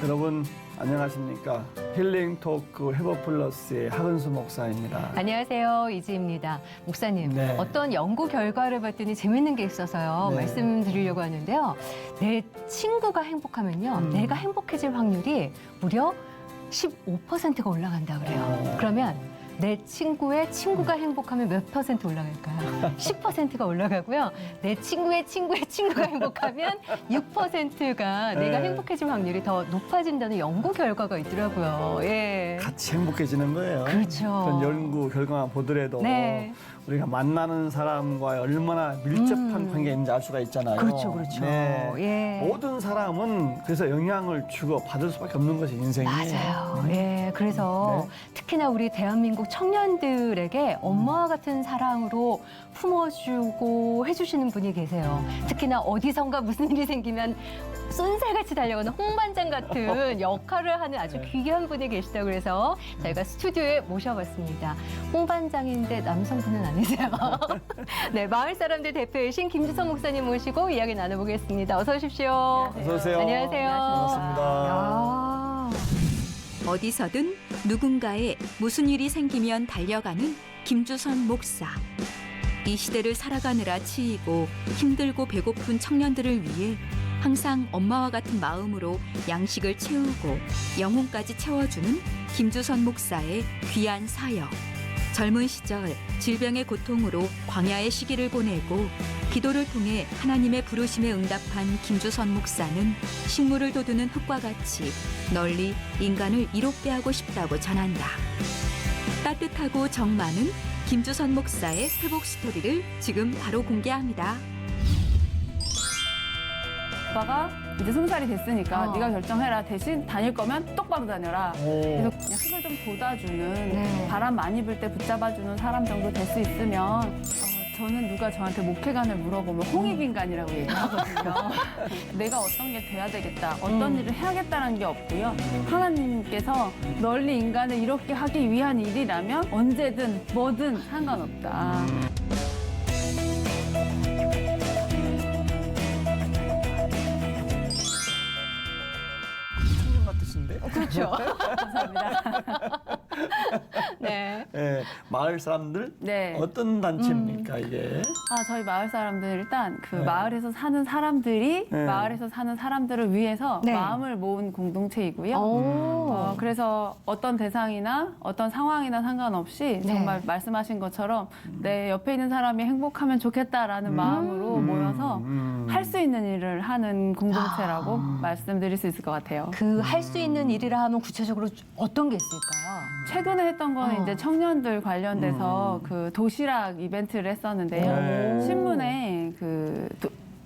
여러분 안녕하십니까? 힐링 토크 회복 플러스의 하근수 목사입니다. 안녕하세요. 이지입니다. 목사님, 네. 어떤 연구 결과를 봤더니 재밌는 게 있어서요. 네. 말씀드리려고 하는데요. 내 친구가 행복하면요. 내가 행복해질 확률이 무려 15%가 올라간다 그래요. 그러면 내 친구의 친구가 행복하면 몇 퍼센트 올라갈까요? 10%가 올라가고요. 내 친구의 친구의 친구가 행복하면 6%가 내가 네. 행복해질 확률이 더 높아진다는 연구 결과가 있더라고요. 예. 같이 행복해지는 거예요. 그렇죠. 그런 연구 결과만 보더라도 네. 우리가 만나는 사람과 얼마나 밀접한 관계인지 알 수가 있잖아요. 그렇죠, 그렇죠. 네. 예. 모든 사람은 그래서 영향을 주고 받을 수밖에 없는 것이 인생이. 맞아요. 예. 그래서 특히나 우리 대한민국 청년들에게 엄마와 같은 사랑으로 품어주고 해주시는 분이 계세요. 특히나 어디선가 무슨 일이 생기면 쏜살같이 달려가는 홍반장 같은 역할을 하는 아주 귀한 분이 계시다고 그래서 저희가 스튜디오에 모셔봤습니다. 홍반장인데 남성분은 아니세요. 네, 마을 사람들 대표이신 김주성 목사님 모시고 이야기 나눠보겠습니다. 어서 오십시오. 어서 오세요. 안녕하세요. 반갑습니다. 야. 어디서든 누군가에 무슨 일이 생기면 달려가는 김주선 목사. 이 시대를 살아가느라 치이고 힘들고 배고픈 청년들을 위해 항상 엄마와 같은 마음으로 양식을 채우고 영혼까지 채워주는 김주선 목사의 귀한 사역. 젊은 시절 질병의 고통으로 광야의 시기를 보내고 기도를 통해 하나님의 부르심에 응답한 김주선 목사는 식물을 돋우는 흙과 같이 널리 인간을 이롭게 하고 싶다고 전한다. 따뜻하고 정 많은 김주선 목사의 회복 스토리를 지금 바로 공개합니다. 오빠가 이제 20살이 됐으니까 네가 결정해라. 대신 다닐 거면 똑바로 다녀라. 그래서 그냥 흙을 좀 돋아주는 네. 바람 많이 불 때 붙잡아주는 사람 정도 될 수 있으면 저는 누가 저한테 목회관을 물어보면 홍익인간이라고 얘기하거든요. 내가 어떤 게 돼야 되겠다, 어떤 일을 해야겠다는 게 없고요. 하나님께서 널리 인간을 이렇게 하기 위한 일이라면 언제든 뭐든 상관없다. 청년 같으신데? 그렇죠. 감사합니다. 네. 네, 마을 사람들 네. 어떤 단체입니까 이게? 저희 마을 사람들 일단 그 네. 마을에서 사는 사람들이 네. 마을에서 사는 사람들을 위해서 네. 마음을 모은 공동체이고요. 오. 그래서 어떤 대상이나 어떤 상황이나 상관없이 네. 정말 말씀하신 것처럼 내 옆에 있는 사람이 행복하면 좋겠다라는 마음으로 모여서 할 수 있는 일을 하는 공동체라고 말씀드릴 수 있을 것 같아요. 그 할 수 있는 일이라 하면 구체적으로 어떤 게 있을까요? 최근에 했던 거는 이제 청년들 관련돼서 그 도시락 이벤트를 했었는데요. 네. 신문에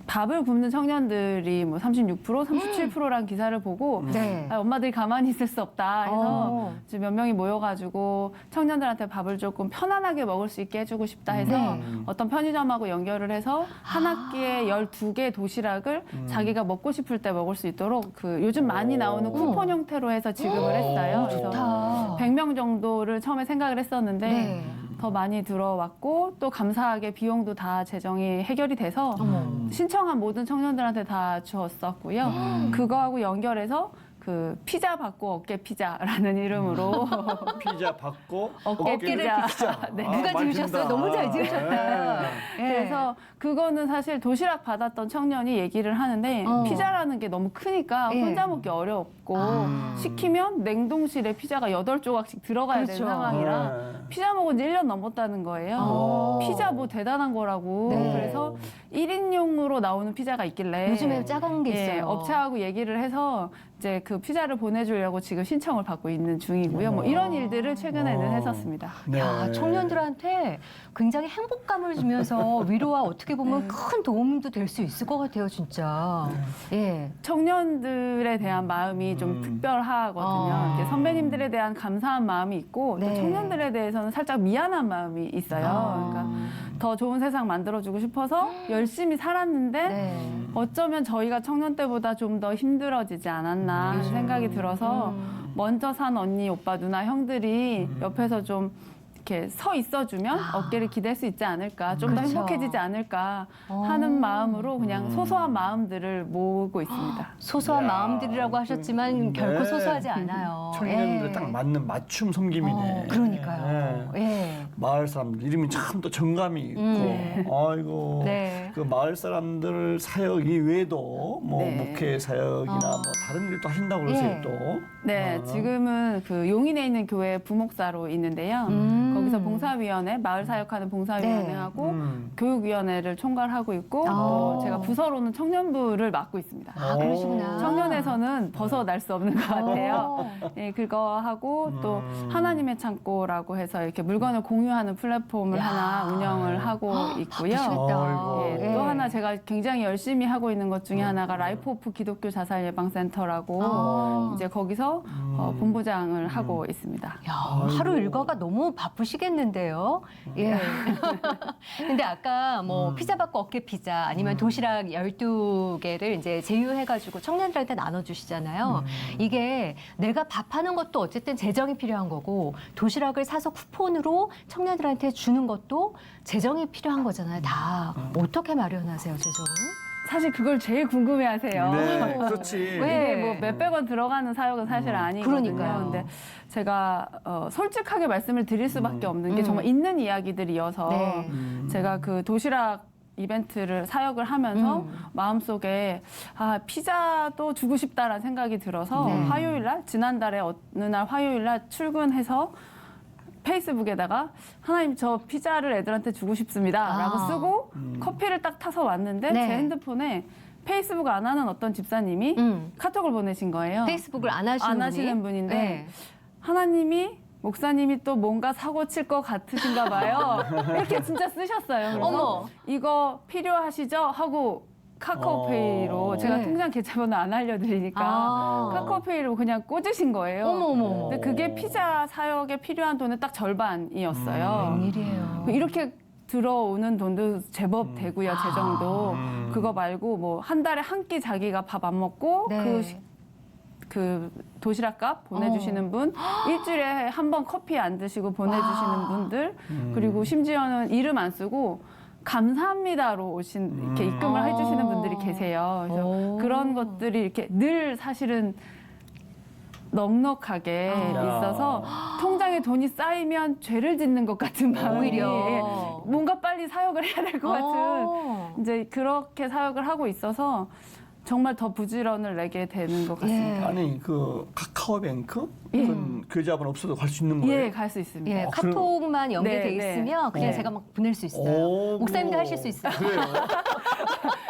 밥을 굶는 청년들이 뭐 36%, 37%란 기사를 보고 네. 엄마들이 가만히 있을 수 없다 해서 어. 이제 몇 명이 모여가지고 청년들한테 밥을 조금 편안하게 먹을 수 있게 해주고 싶다 해서 네. 어떤 편의점하고 연결을 해서 한 학기에 12개 도시락을 자기가 먹고 싶을 때 먹을 수 있도록 그 요즘 많이 나오는 쿠폰 형태로 해서 지급을 했어요. 그래서 좋다. 100명 정도를 처음에 생각을 했었는데 네. 더 많이 들어왔고 또 감사하게 비용도 다 재정이 해결이 돼서 신청한 모든 청년들한테 다 주었었고요. 그거하고 연결해서 그 피자 받고 어깨 피자라는 이름으로 피자 받고 어깨를 피자. 네. 누가 많이 지으셨어요? 준다. 너무 잘 지으셨다. 네. 그래서 그거는 사실 도시락 받았던 청년이 얘기를 하는데 피자라는 게 너무 크니까 예. 혼자 먹기 어렵고 시키면 냉동실에 피자가 8조각씩 들어가야 그렇죠. 되는 상황이라 네. 피자 먹은 지 1년 넘었다는 거예요. 피자 뭐 대단한 거라고. 네. 그래서 1인용으로 나오는 피자가 있길래 요즘에 작은 게 예, 있어요. 업체하고 얘기를 해서 이제 그 피자를 보내주려고 지금 신청을 받고 있는 중이고요. 뭐 이런 일들을 최근에는 했었습니다. 네. 야, 청년들한테 굉장히 행복감을 주면서 위로와 어떻게 보면 큰 도움도 될 수 있을 것 같아요, 진짜. 예. 청년들에 대한 마음이 좀 특별하거든요. 이렇게 선배님들에 대한 감사한 마음이 있고 네. 또 청년들에 대해서는 살짝 미안한 마음이 있어요. 그러니까 더 좋은 세상 만들어주고 싶어서 열심히 살았는데 네. 어쩌면 저희가 청년 때보다 좀 더 힘들어지지 않았나 하는 생각이 들어서 먼저 산 언니, 오빠, 누나, 형들이 옆에서 좀 이렇게 서 있어주면 어깨를 기댈 수 있지 않을까, 좀 더 그렇죠. 행복해지지 않을까 하는 마음으로 그냥 소소한 마음들을 모으고 있습니다. 소소한 이야, 마음들이라고 하셨지만 네. 결코 소소하지 않아요. 청년들에 예. 딱 맞는 맞춤 섬김이네. 그러니까요. 예. 예. 마을 사람들 이름이 참 또 정감이 있고, 아이고, 네. 그 마을 사람들 사역 이외에도 뭐 네. 목회 사역이나 뭐 다른 일도 하신다고 그러세요 예. 또. 네, 지금은 그 용인에 있는 교회 부목사로 있는데요. 거기서 봉사위원회, 마을 사역하는 봉사위원회하고 교육위원회를 총괄하고 있고, 아. 제가 부서로는 청년부를 맡고 있습니다. 아, 그러시구나. 청년에서는 벗어날 수 없는 것 같아요. 어. 네, 그거 하고 또 하나님의 창고라고 해서 이렇게 물건을 공유하는 플랫폼을 야. 하나 운영을 하고 있고요. 바쁘시겠다. 아이고. 예, 또 하나 제가 굉장히 열심히 하고 있는 것 중에 하나가 라이프 오프 기독교 자살 예방센터라고 아. 이제 거기서 본부장을 하고 있습니다. 야, 아이고. 하루 일과가 너무 바쁘시겠는데요. 예. 근데 아까 뭐 피자 받고 어깨 피자 아니면 도시락 12개를 이제 제휴해가지고 청년들한테 나눠주시잖아요. 이게 내가 밥하는 것도 어쨌든 재정이 필요한 거고 도시락을 사서 쿠폰으로 청년들한테 주는 것도 재정이 필요한 거잖아요. 다. 어떻게 마련하세요, 재정은? 사실 그걸 제일 궁금해하세요. 네, 그렇지. 왜? 이게 뭐 몇백 원 들어가는 사역은 사실 아니거든요. 그러니까요. 근데 제가 솔직하게 말씀을 드릴 수밖에 없는 게 정말 있는 이야기들이어서 네. 제가 그 도시락 이벤트를 사역을 하면서 마음속에 피자도 주고 싶다라는 생각이 들어서 네. 화요일 날 지난달에 어느 날 화요일 날 출근해서 페이스북에다가 하나님 저 피자를 애들한테 주고 싶습니다 라고 아. 쓰고 커피를 딱 타서 왔는데 네. 제 핸드폰에 페이스북 안 하는 어떤 집사님이 카톡을 보내신 거예요. 페이스북을 안 하시는 안 분이? 하시는 분인데 네. 하나님이 목사님이 또 뭔가 사고 칠 것 같으신가 봐요. 이렇게 진짜 쓰셨어요. 그래서 어머. 이거 필요하시죠? 하고 카카오페이로 제가 네. 통장 계좌번호 안 알려드리니까 아. 카카오페이로 그냥 꽂으신 거예요. 어머. 근데 그게 피자 사역에 필요한 돈의 딱 절반이었어요. 웬일이에요. 이렇게 들어오는 돈도 제법 되고요, 재정도. 그거 말고 뭐 한 달에 한 끼 자기가 밥 안 먹고 네. 그 도시락값 보내주시는 분, 일주일에 한 번 커피 안 드시고 보내주시는 분들, 그리고 심지어는 이름 안 쓰고 감사합니다로 오신 이렇게 입금을 해주시는 분들이 계세요. 그래서 오. 그런 것들이 이렇게 늘 사실은 넉넉하게 있어서 통장에 돈이 쌓이면 죄를 짓는 것 같은 마음이 오히려. 뭔가 빨리 사역을 해야 될 것 같은 이제 그렇게 사역을 하고 있어서 정말 더 부지런을 내게 되는 것 같습니다. 예. 아니 그 카카오뱅크 그건 계좌번호 없어도 갈 수 있는 거예요? 예, 갈 수 있습니다. 예, 아, 카톡만 연계돼 네, 네. 있으면 그냥 네. 제가 막 보낼 수 있어요. 오, 목사님도 하실 수 있어요. 그래요?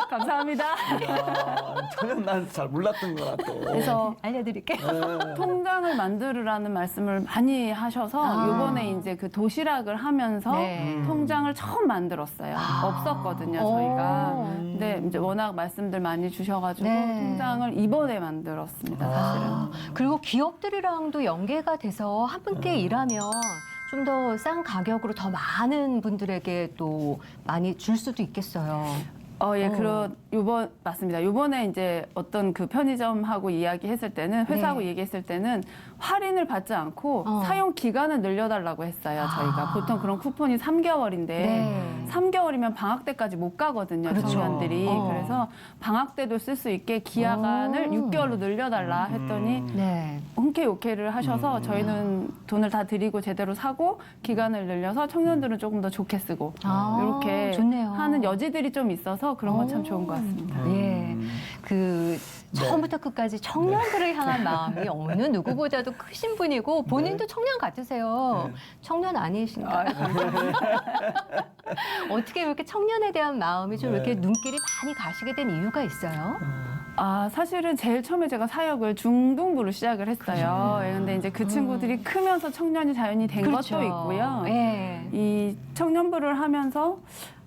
감사합니다. 이야, 전혀 난 잘 몰랐던 거라 또. 그래서 알려드릴게요. 네. 통장을 만들으라는 말씀을 많이 하셔서 아. 이번에 이제 그 도시락을 하면서 네. 통장을 처음 만들었어요. 없었거든요, 저희가. 오. 근데 이제 워낙 말씀들 많이 주셔가지고 네. 통장을 이번에 만들었습니다, 사실은. 그리고 기업들이랑도 연계가 돼서 함께 일하면 좀 더 싼 가격으로 더 많은 분들에게 또 많이 줄 수도 있겠어요. 예, 맞습니다. 요번에 이제 어떤 그 편의점하고 이야기했을 때는, 회사하고 네. 얘기했을 때는 할인을 받지 않고 사용 기간을 늘려달라고 했어요, 저희가. 보통 그런 쿠폰이 3개월인데, 네. 3개월이면 방학 때까지 못 가거든요, 그렇죠. 청년들이. 어. 그래서 방학 때도 쓸 수 있게 기한을 6개월로 늘려달라 했더니, 네. 흔쾌히 오케이를 하셔서 저희는 돈을 다 드리고 제대로 사고 기간을 늘려서 청년들은 조금 더 좋게 쓰고 아, 이렇게 좋네요. 하는 여지들이 좀 있어서 그런 건 참 좋은 것 같습니다. 예. 그 처음부터 끝까지 청년들을 향한 마음이 어느 누구보다도 크신 분이고 본인도 청년 같으세요. 청년 아니신가요? 어떻게 이렇게 청년에 대한 마음이 좀 네. 이렇게 눈길이 많이 가시게 된 이유가 있어요? 사실은 제일 처음에 제가 사역을 중등부로 시작을 했어요. 예, 근데 이제 그 친구들이 크면서 청년이 자연히 된 것도 있고요. 예. 이 청년부를 하면서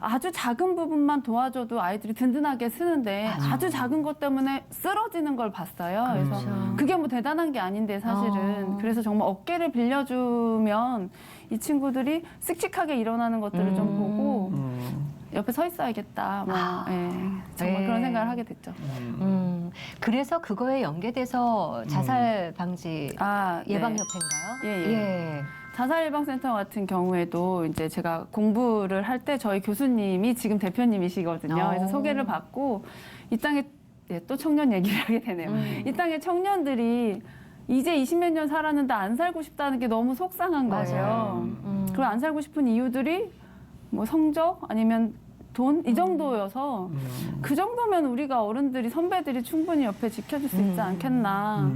아주 작은 부분만 도와줘도 아이들이 든든하게 쓰는데 아주 작은 것 때문에 쓰러지는 걸 봤어요. 그래서 그게 뭐 대단한 게 아닌데 사실은. 그래서 정말 어깨를 빌려주면 이 친구들이 씩씩하게 일어나는 것들을 좀 보고 옆에 서 있어야겠다. 정말 네. 그런 생각을 하게 됐죠. 그래서 그거에 연계돼서 자살 방지 네. 예방협회인가요? 예. 자살예방센터 같은 경우에도 이제 제가 공부를 할 때 저희 교수님이 지금 대표님이시거든요. 그래서 소개를 받고 이 땅에 또 청년 얘기를 하게 되네요. 이 땅에 청년들이 이제 20몇 년 살았는데 안 살고 싶다는 게 너무 속상한 거예요. 그리고 안 살고 싶은 이유들이 뭐 성적 아니면 돈 이 정도여서 그 정도면 우리가 어른들이 선배들이 충분히 옆에 지켜줄 수 있지 않겠나.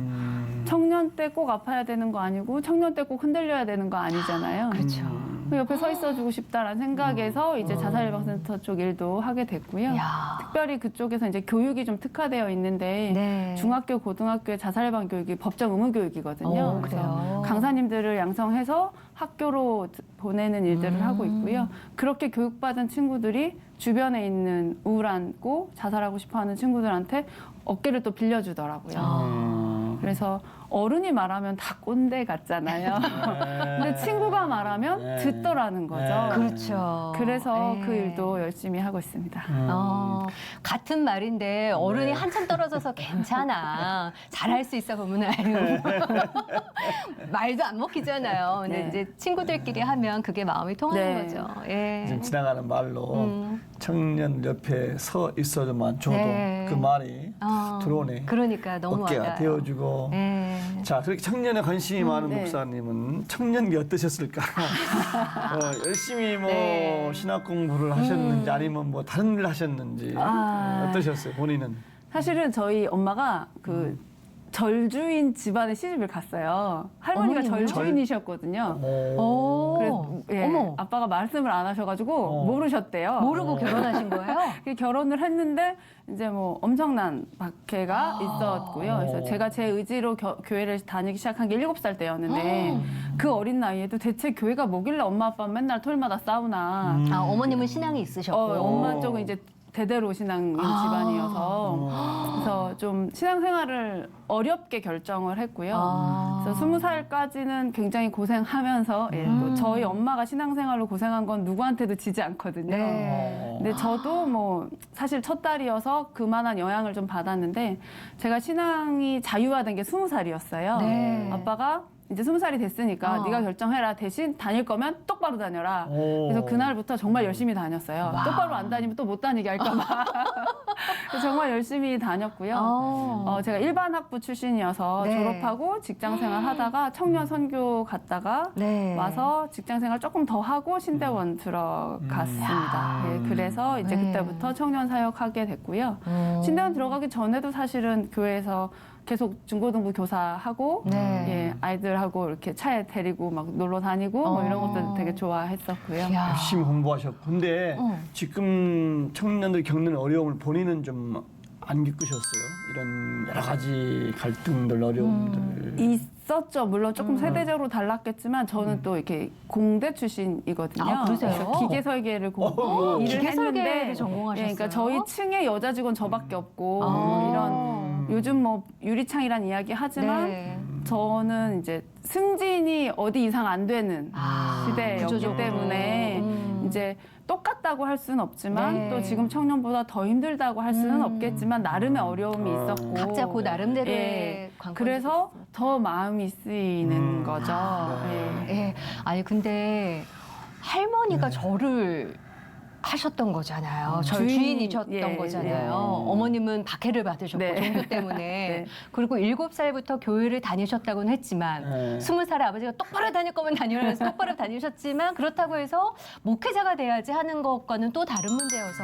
청년 때 꼭 아파야 되는 거 아니고 청년 때 꼭 흔들려야 되는 거 아니잖아요. 그렇죠. 그 옆에 서 있어주고 싶다라는 생각에서 이제 자살예방센터 쪽 일도 하게 됐고요. 야. 특별히 그쪽에서 이제 교육이 좀 특화되어 있는데 네. 중학교, 고등학교의 자살예방 교육이 법정 의무 교육이거든요. 그래요. 강사님들을 양성해서 학교로 보내는 일들을 하고 있고요. 그렇게 교육받은 친구들이 주변에 있는 우울하고 자살하고 싶어하는 친구들한테 어깨를 또 빌려주더라고요. 그래서 어른이 말하면 다 꼰대 같잖아요. 근데 친구가 말하면 듣더라는 거죠. 그렇죠. 그래서 네. 그 일도 열심히 하고 있습니다. 같은 말인데 어른이 한참 떨어져서 괜찮아. 잘할 수 있어 그러면 아유. 말도 안 먹히잖아요. 근데 네. 이제 친구들끼리 하면 그게 마음이 통하는 네. 거죠. 예. 지금 지나가는 말로 청년 옆에 서 있어도만 줘도 네. 그 말이 들어오네. 그러니까 너무 어깨가 와닿아요. 되어주고. 예. 자, 그렇게 청년에 관심이 많은 네. 목사님은 청년기 어떠셨을까? 열심히 뭐 네. 신학 공부를 하셨는지 아니면 뭐 다른 일 하셨는지 어떠셨어요, 본인은? 사실은 저희 엄마가 그 절주인 집안에 시집을 갔어요. 할머니가 어머님요? 절주인이셨거든요. 오. 그래서 예, 어머. 아빠가 말씀을 안 하셔가지고 모르셨대요. 모르고 결혼하신 거예요? 그래서 결혼을 했는데 이제 뭐 엄청난 박해가 있었고요. 그래서 제가 제 의지로 교회를 다니기 시작한 게 7살 때였는데 그 어린 나이에도 대체 교회가 뭐길래 엄마 아빠 맨날 토요일마다 싸우나. 아, 어머님은 신앙이 있으셨고. 엄마 쪽은 이제 대대로 신앙인 집안이어서 그래서 좀 신앙생활을 어렵게 결정을 했고요. 그래서 20살까지는 굉장히 고생하면서 예, 또 저희 엄마가 신앙생활로 고생한 건 누구한테도 지지 않거든요. 네. 근데 저도 뭐 사실 첫 딸이어서 그만한 영향을 좀 받았는데 제가 신앙이 자유화된 게 20살이었어요. 네. 아빠가 이제 20살이 됐으니까 네가 결정해라. 대신 다닐 거면 똑바로 다녀라. 그래서 그날부터 정말 열심히 다녔어요. 똑바로 안 다니면 또 못 다니게 할까 봐. 그래서 정말 열심히 다녔고요. 제가 일반 학부 출신이어서 네. 졸업하고 직장 생활 하다가 청년 선교 갔다가 네. 와서 직장 생활 조금 더 하고 신대원 들어갔습니다. 예, 그래서 이제 네. 그때부터 청년 사역하게 됐고요. 신대원 들어가기 전에도 사실은 교회에서 계속 중고등부 교사하고 네. 예, 아이들하고 이렇게 차에 데리고 막 놀러 다니고 뭐 이런 것도 되게 좋아했었고요. 야. 열심히 공부하셨고. 근데 지금 청년들이 겪는 어려움을 본인은 좀 안 겪으셨어요? 이런 여러 가지 갈등들, 어려움들. 있었죠. 물론 조금 세대적으로 달랐겠지만 저는 또 이렇게 공대 출신이거든요. 아, 그러세요? 그래서 기계 설계를 일을 기계 설계를 했는데 전공하셨어요? 예, 그러니까 저희 층에 여자 직원 저밖에 없고 아. 이런 요즘 뭐 유리창이란 이야기 하지만 네. 저는 이제 승진이 어디 이상 안 되는 시대였기 구조적으로. 때문에 이제 똑같다고 할 수는 없지만 네. 또 지금 청년보다 더 힘들다고 할 수는 없겠지만 나름의 어려움이 있었고 각자 그 나름대로의 예, 관건이 그래서 더 마음이 쓰이는 거죠. 예. 예. 아니 근데 할머니가 저를 하셨던 거잖아요. 절 주인이셨던 예, 거잖아요. 예. 어머님은 박해를 받으셨고 네. 종교 때문에. 네. 그리고 7살부터 교회를 다니셨다고는 했지만 네. 20살에 아버지가 똑바로 다닐 거면 다니라 해서 똑바로 다니셨지만 그렇다고 해서 목회자가 돼야지 하는 것과는 또 다른 문제여서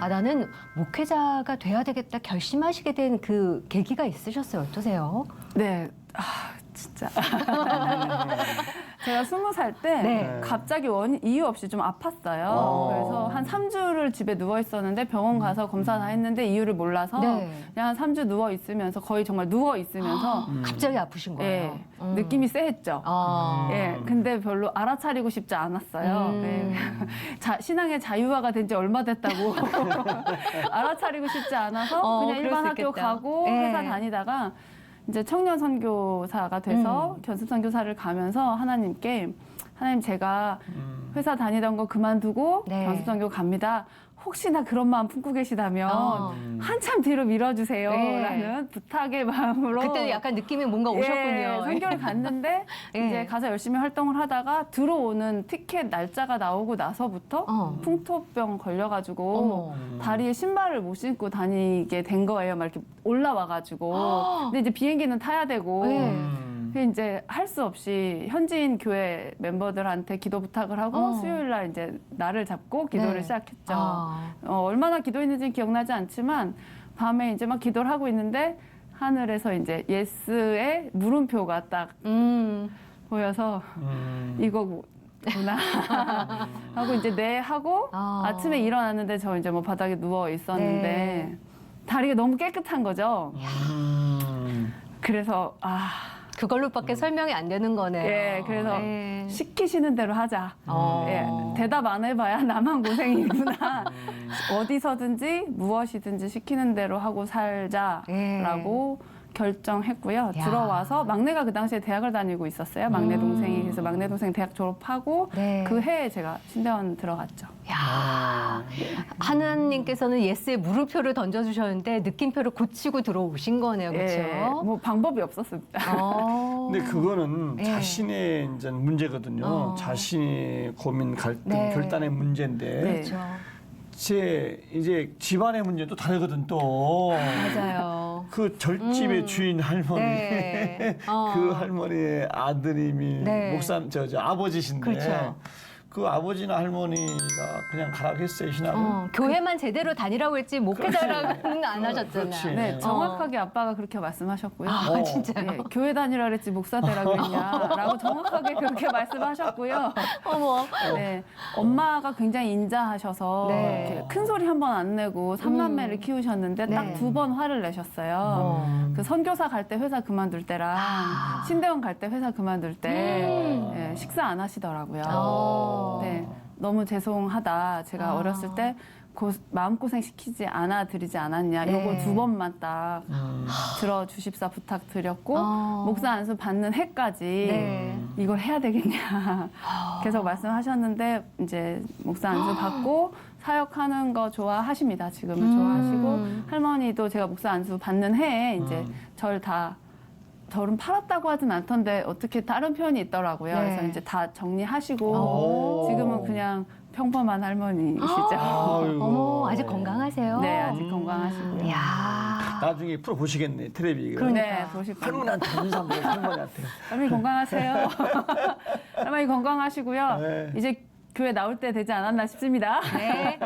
아 나는 목회자가 돼야 되겠다 결심하시게 된 그 계기가 있으셨어요. 어떠세요? 네. 진짜. 제가 20살 때 네. 갑자기 이유 없이 좀 아팠어요. 그래서 한 3주를 집에 누워 있었는데 병원 가서 검사 다 했는데 이유를 몰라서 네. 그냥 한 3주 누워 있으면서 거의 정말 누워 있으면서 갑자기 아프신 거예요. 예, 느낌이 쎄했죠. 아. 예, 근데 별로 알아차리고 싶지 않았어요. 예. 신앙의 자유화가 된 지 얼마 됐다고 알아차리고 싶지 않아서 그냥 그럴 일반 수 학교 있겠다. 가고 예. 회사 다니다가 이제 청년 선교사가 돼서 견습 선교사를 가면서 하나님 제가 회사 다니던 거 그만두고 네. 견습 선교 갑니다. 혹시나 그런 마음 품고 계시다면 한참 뒤로 밀어주세요. 네. 라는 부탁의 마음으로. 그때 약간 느낌이 뭔가 오셨군요. 예, 선교를 갔는데 예. 이제 가서 열심히 활동을 하다가 들어오는 티켓 날짜가 나오고 나서부터 풍토병 걸려가지고 어머. 다리에 신발을 못 신고 다니게 된 거예요. 막 이렇게 올라와가지고. 근데 이제 비행기는 타야 되고. 네. 그래서 이제 할 수 없이 현지인 교회 멤버들한테 기도 부탁을 하고 수요일 날 이제 날을 잡고 기도를 네. 시작했죠. 아. 얼마나 기도했는지는 기억나지 않지만 밤에 이제 막 기도를 하고 있는데 하늘에서 이제 예스의 물음표가 딱 보여서 이거구나 하고 이제 네 하고 아침에 일어났는데 저 이제 뭐 바닥에 누워 있었는데 네. 다리가 너무 깨끗한 거죠. 그래서 그걸로밖에 설명이 안 되는 거네요. 예, 그래서 네. 시키시는 대로 하자. 예, 대답 안 해봐야 나만 고생이구나. 어디서든지 무엇이든지 시키는 대로 하고 살자라고 결정했고요. 야. 들어와서 막내가 그 당시에 대학을 다니고 있었어요. 막내 동생이. 그래서 막내 동생 대학 졸업하고 네. 그 해에 제가 신대원 들어갔죠. 야, 하나님께서는 예스의 물음표를 던져주셨는데 느낌표를 고치고 들어오신 거네요, 그렇죠? 예, 뭐 방법이 없었습니다. 근데 그거는 예. 자신의 이제 문제거든요. 자신의 고민, 갈등, 네. 결단의 문제인데 네. 그렇죠. 제 이제 집안의 문제도 다르거든 또. 맞아요. 그 절집의 주인 할머니, 네. 그 할머니의 아드님이 네. 목사, 저 아버지신데 그렇죠. 그 아버지나 할머니가 그냥 가라고 했어요 신학을. 교회만 제대로 다니라고 했지 목회자라고는 안 그렇지. 하셨잖아요. 네, 정확하게 아빠가 그렇게 말씀하셨고요. 아, 진짜요? 예, 교회 다니라 그랬지 목사 되라고 했냐라고 정확하게 그렇게 말씀하셨고요. 어머. 네, 엄마가 굉장히 인자하셔서 네. 이렇게 큰 소리 한 번 안 내고 3남매를 키우셨는데 네. 딱 2번 화를 내셨어요. 그 선교사 갈 때 회사 그만둘 때랑 신대원 갈 때 회사 그만둘 때 예, 식사 안 하시더라고요. 네, 너무 죄송하다. 제가 어렸을 때 마음고생 시키지 않아 드리지 않았냐. 네. 요거 2번만 딱 들어주십사 부탁드렸고 목사 안수 받는 해까지 네. 이걸 해야 되겠냐 계속 말씀하셨는데 이제 목사 안수 받고 사역하는 거 좋아하십니다. 지금은 좋아하시고 할머니도 제가 목사 안수 받는 해에 이제 절은 팔았다고 하진 않던데 어떻게 다른 표현이 있더라고요. 네. 그래서 이제 다 정리하시고 오. 지금은 그냥 평범한 할머니시죠. 아이고. 어머, 아직 건강하세요? 네, 아직 건강하시고요. 이야. 나중에 프로 보시겠네 텔레비. 그러니까. 네, 보실 겁니다. 할머니한테 인사 한번 해요, 할머니한테. 할머니 건강하세요. 할머니 건강하시고요. 네. 이제 교회 나올 때 되지 않았나 싶습니다. 네.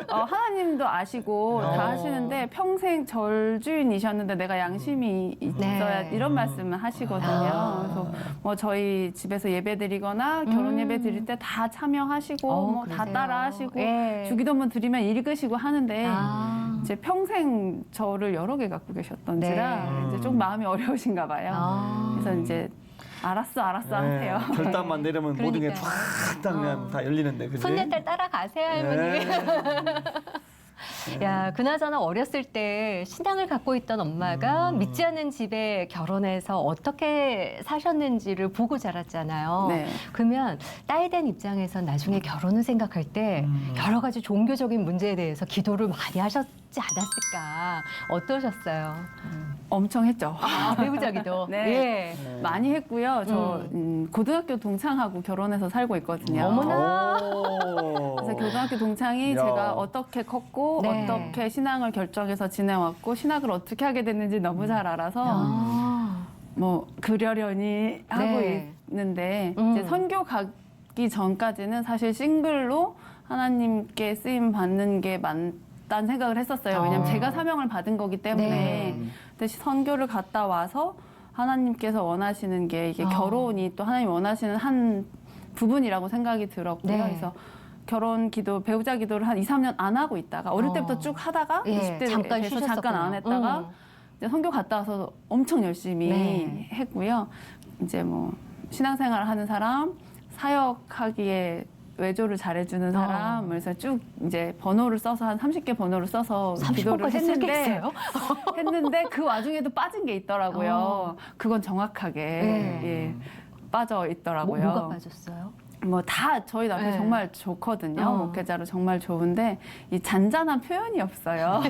하나님도 아시고 다 하시는데 평생 절주인이셨는데 내가 양심이 있어야 네. 이런 말씀을 하시거든요. 그래서 뭐 저희 집에서 예배 드리거나 결혼 예배 드릴 때 다 참여하시고 뭐 다 그러세요. 따라하시고 예. 주기도문 드리면 읽으시고 하는데 아. 이제 평생 저를 여러 개 갖고 계셨던지라 네. 이제 좀 마음이 어려우신가 봐요. 아. 그래서 이제 알았어 하세요. 결단만 내려면 모든 게 그러니까요. 탁 그냥 다 열리는데 그지? 손녀딸 따라가세요, 할머니. 네. 야, 그나저나 어렸을 때 신앙을 갖고 있던 엄마가 믿지 않는 집에 결혼해서 어떻게 사셨는지를 보고 자랐잖아요. 네. 그러면 딸 된 입장에서 나중에 결혼을 생각할 때 여러 가지 종교적인 문제에 대해서 기도를 많이 하셨지 않았을까? 어떠셨어요? 엄청 했죠. 배우자 기도. 네. 예. 많이 했고요. 저 고등학교 동창하고 결혼해서 살고 있거든요. 어머나. 그래서 교등학교 동창이 야. 제가 어떻게 컸고 네. 어떻게 신앙을 결정해서 지내왔고 신학을 어떻게 하게 됐는지 너무 잘 알아서 아. 뭐 그러려니 하고 네. 있는데 이제 선교 가기 전까지는 사실 싱글로 하나님께 쓰임 받는 게 맞다는 생각을 했었어요. 왜냐면 제가 사명을 받은 거기 때문에. 네. 근데 선교를 갔다 와서 하나님께서 원하시는 게 이게 결혼이 또 하나님 원하시는 한 부분이라고 생각이 들었고요. 네. 그래서 결혼 기도, 배우자 기도를 한 2, 3년 안 하고 있다가 어릴 때부터 쭉 하다가 예, 20대 잠깐 돼서 쉬셨었구나. 잠깐 안 했다가 이제 선교 갔다 와서 엄청 열심히 네. 했고요. 이제 뭐 신앙생활을 하는 사람, 사역하기에 외조를 잘해주는 사람, 그래서 쭉 이제 번호를 써서 한 30개 번호를 써서 기도를 30번까지 쓰겠어요? 했는데 그 와중에도 빠진 게 있더라고요. 그건 정확하게 네. 예, 빠져 있더라고요. 뭐가 빠졌어요? 뭐 다 저희 남편 네. 정말 좋거든요. 어. 목회자로 정말 좋은데 이 잔잔한 표현이 없어요.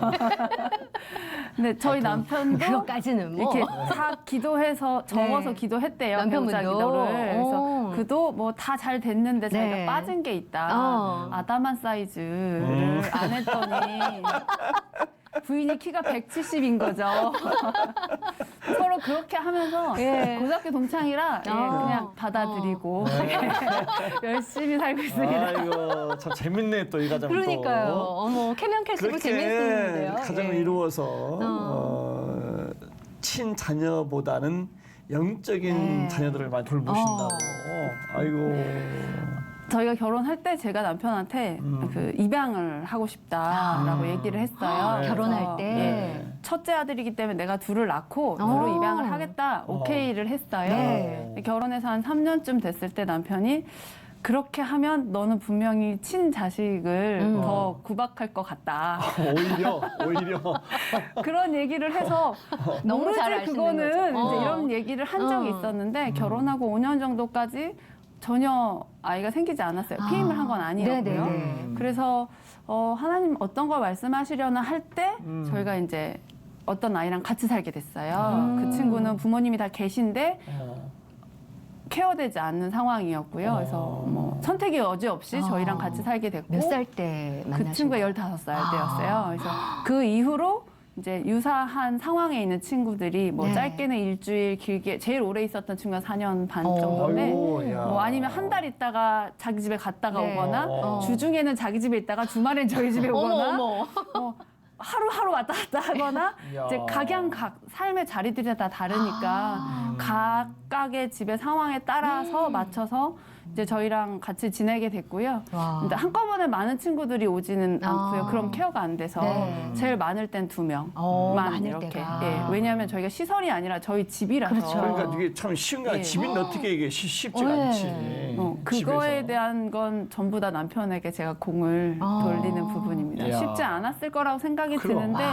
근데 저희 남편도 그것까지는 뭐. 이렇게 다 기도해서 적어서 네. 기도했대요. 남편분도? 배우자 기도를. 그래서 어. 그도 뭐 다 잘 됐는데 자기가 네. 빠진 게 있다. 어. 아담한 사이즈를 안 했더니 부인이 키가 170인 거죠. 서로 그렇게 하면서 예. 고등학교 동창이라 예, 어. 그냥 받아들이고 열심히 살고 있습니다. 아이고 참 재밌네 또 이 가정. 그러니까요. 어머, 캐면캐시고 그렇게 재밌었는데요. 가정을 예. 이루어서 친자녀보다는 영적인 네. 자녀들을 많이 돌보신다고. 아이고. 저희가 결혼할 때 제가 남편한테 그 입양을 하고 싶다라고 얘기를 했어요. 네. 결혼할 그래서, 때. 예, 첫째 아들이기 때문에 내가 둘을 낳고 어. 둘을 입양을 하겠다 오케이를 했어요. 네. 결혼해서 한 3년쯤 됐을 때 남편이 그렇게 하면 너는 분명히 친자식을 더 구박할 것 같다. 오히려. 그런 얘기를 해서 너무 모르지 잘 아시는 그거는 거죠. 이제 이런 얘기를 한 적이 있었는데 결혼하고 5년 정도까지 전혀 아이가 생기지 않았어요. 피임을 한 건 아니었고요. 네네네. 그래서 하나님 어떤 걸 말씀하시려나 할 때 저희가 이제 어떤 아이랑 같이 살게 됐어요. 그 친구는 부모님이 다 계신데 케어되지 않는 상황이었고요. 그래서 뭐 선택의 여지 없이 저희랑 같이 살게 됐고 몇 살 때 만나신 그 친구가 거예요? 15살 때였어요. 그래서 그 이후로 이제 유사한 상황에 있는 친구들이 뭐 네. 짧게는 일주일, 길게 제일 오래 있었던 친구가 4년 반 정도인데 아이고, 야. 뭐 아니면 한 달 있다가 자기 집에 갔다가 네. 오거나 주중에는 자기 집에 있다가 주말엔 저희 집에 오거나 어머. 하루하루 왔다 갔다 하거나 야. 이제 각양각 삶의 자리들이 다 다르니까 각각의 집의 상황에 따라서 맞춰서 이제 저희랑 같이 지내게 됐고요. 와. 근데 한꺼번에 많은 친구들이 오지는 아. 않고요. 그럼 케어가 안 돼서 네. 제일 많을 땐 2명만 많을 이렇게. 때가. 예, 왜냐하면 저희가 시설이 아니라 저희 집이라서. 그렇죠. 그러니까 이게 참 쉬운 게 아니라 예. 집인데 어떻게 이게 쉽지가 네. 않지. 그거에 집에서. 대한 건 전부 다 남편에게 제가 공을 아. 돌리는 부분입니다. 이야. 쉽지 않았을 거라고 생각이 그럼. 드는데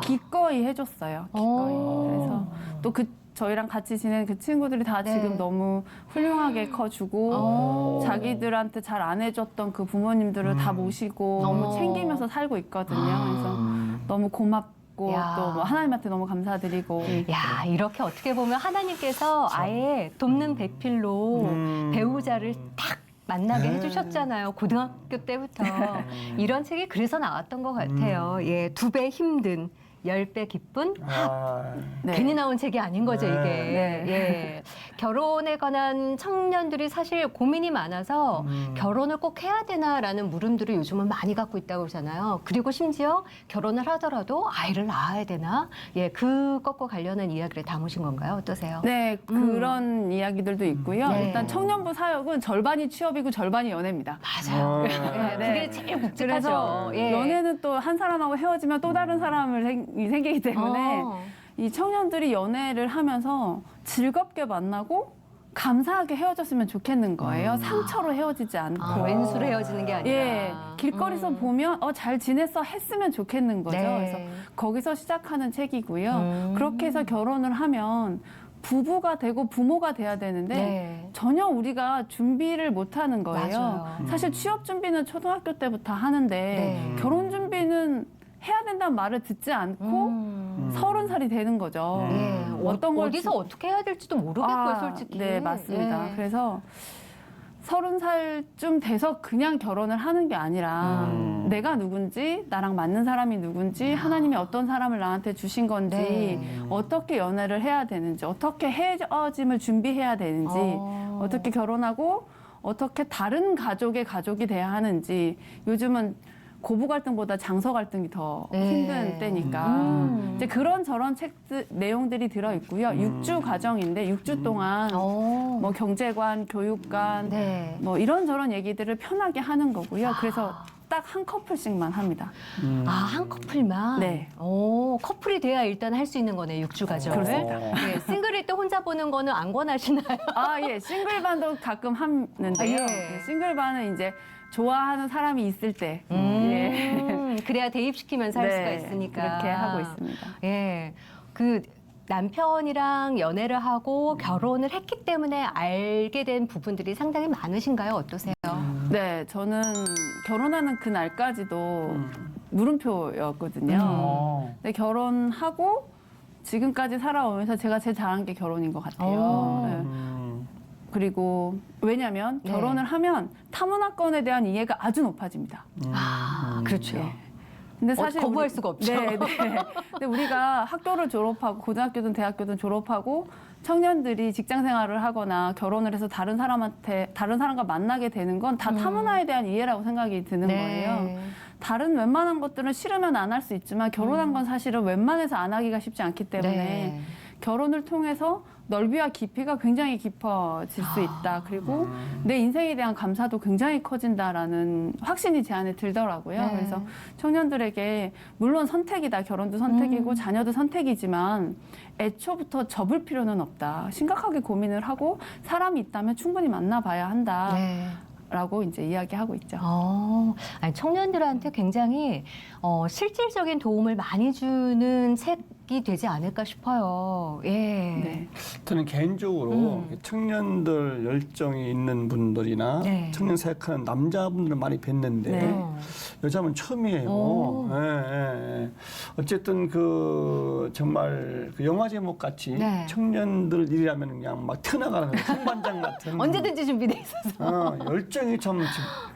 기꺼이 해줬어요. 기꺼이. 그래서 또 저희랑 같이 지낸 그 친구들이 다 네. 지금 너무 훌륭하게 커주고 자기들한테 잘 안 해줬던 그 부모님들을 다 모시고 너무 챙기면서 살고 있거든요. 그래서 너무 고맙고 야. 또 뭐 하나님한테 너무 감사드리고 야, 이렇게 어떻게 보면 하나님께서 아예 돕는 배필로 배우자를 딱 만나게 해주셨잖아요. 고등학교 때부터. 이런 책이 그래서 나왔던 것 같아요. 예, 2배 힘든 10배 기쁜 합. 네. 괜히 나온 책이 아닌 거죠, 이게. 네. 예. 결혼에 관한 청년들이 사실 고민이 많아서 결혼을 꼭 해야 되나라는 물음들을 요즘은 많이 갖고 있다고 그러잖아요. 그리고 심지어 결혼을 하더라도 아이를 낳아야 되나? 예, 그것과 관련한 이야기를 담으신 건가요? 어떠세요? 네, 그런 이야기들도 있고요. 네. 일단 청년부 사역은 절반이 취업이고 절반이 연애입니다. 맞아요. 예, 네. 그게 제일 묵직하죠. 그래서 예. 연애는 또 한 사람하고 헤어지면 또 다른 사람이 생기기 때문에 이 청년들이 연애를 하면서 즐겁게 만나고 감사하게 헤어졌으면 좋겠는 거예요. 상처로 헤어지지 않고. 왼수로 헤어지는 게 아니라. 예, 길거리에서 보면 잘 지냈어 했으면 좋겠는 거죠. 네. 그래서 거기서 시작하는 책이고요. 그렇게 해서 결혼을 하면 부부가 되고 부모가 돼야 되는데 네. 전혀 우리가 준비를 못 하는 거예요. 맞아요. 사실 취업 준비는 초등학교 때부터 하는데 네. 결혼 준비는 해야 된다는 말을 듣지 않고 30살이 되는 거죠. 예, 어떤 걸 어디서 어떻게 해야 될지도 모르겠고요, 솔직히. 네, 맞습니다. 예. 그래서 30살쯤 돼서 그냥 결혼을 하는 게 아니라 내가 누군지, 나랑 맞는 사람이 누군지, 하나님이 어떤 사람을 나한테 주신 건지, 네. 어떻게 연애를 해야 되는지, 어떻게 헤어짐을 준비해야 되는지, 어떻게 결혼하고 어떻게 다른 가족의 가족이 돼야 하는지, 요즘은 고부 갈등보다 장서 갈등이 더 네. 힘든 때니까 이제 그런 저런 책들 내용들이 들어 있고요. 6주 과정인데 6주 동안 뭐 경제관, 교육관, 네. 뭐 이런저런 얘기들을 편하게 하는 거고요. 그래서 딱 한 커플씩만 합니다. 아, 한 커플만? 네. 오, 커플이 돼야 일단 할 수 있는 거네, 6주 과정을. 그렇습니다. 예, 싱글일 때 혼자 보는 거는 안 권하시나요? 아, 예. 싱글반도 가끔 하는데요. 아, 예. 네, 싱글반은 이제 좋아하는 사람이 있을 때 예. 그래야 대입시키면서 할 네, 수가 있으니까. 그렇게 하고 있습니다. 예. 그 남편이랑 연애를 하고 결혼을 했기 때문에 알게 된 부분들이 상당히 많으신가요? 어떠세요? 네, 저는 결혼하는 그 날까지도 물음표였거든요. 근데 결혼하고 지금까지 살아오면서 제가 제일 잘한 게 결혼인 것 같아요. 네. 그리고 왜냐하면 네. 결혼을 하면 타문화권에 대한 이해가 아주 높아집니다. 그렇죠. 네. 근데 사실 거부할 수가 없죠. 네, 네. 근데 우리가 학교를 졸업하고 고등학교든 대학교든 졸업하고 청년들이 직장 생활을 하거나 결혼을 해서 다른 사람과 만나게 되는 건 다 타문화에 대한 이해라고 생각이 드는 거예요. 다른 웬만한 것들은 싫으면 안 할 수 있지만 결혼한 건 사실은 웬만해서 안 하기가 쉽지 않기 때문에 네. 결혼을 통해서 넓이와 깊이가 굉장히 깊어질 수 있다. 그리고 내 인생에 대한 감사도 굉장히 커진다라는 확신이 제 안에 들더라고요. 네. 그래서 청년들에게 물론 선택이다. 결혼도 선택이고 자녀도 선택이지만 애초부터 접을 필요는 없다. 심각하게 고민을 하고 사람이 있다면 충분히 만나봐야 한다. 네. 라고 이제 이야기하고 있죠. 아니, 청년들한테 굉장히 실질적인 도움을 많이 주는 책이 되지 않을까 싶어요. 예. 네. 저는 개인적으로 청년들 열정이 있는 분들이나 네. 청년 생각하는 남자분들을 많이 뵀는데 네. 여자분 처음이에요. 오. 예, 예, 예. 어쨌든 그 정말 그 영화 제목 같이 네. 청년들 일이라면 그냥 막 튀어나가는 통반장 같은 언제든지 준비돼 있어서. 열정이 참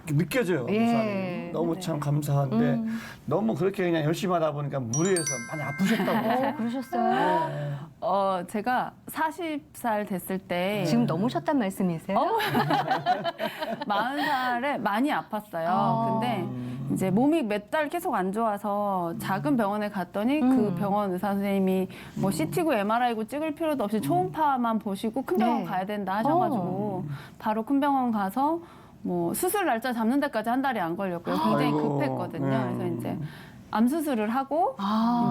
느껴져요. 예. 우선이. 너무 참 감사한데 너무 그렇게 그냥 열심히 하다 보니까 무리해서 많이 아프셨다고. 그러셨어요? 제가 40살 됐을 때 지금 넘으셨단 말씀이세요? 40살에 많이 아팠어요. 근데 이제 몸이 몇 달 계속 안 좋아서 작은 병원에 갔더니 그 병원 의사 선생님이 뭐 CT고 MRI고 찍을 필요도 없이 초음파만 보시고 큰 병원 네. 가야 된다 하셔가지고 바로 큰 병원 가서 뭐 수술 날짜 잡는 데까지 한 달이 안 걸렸고요. 굉장히 아이고. 급했거든요. 그래서 이제 암 수술을 하고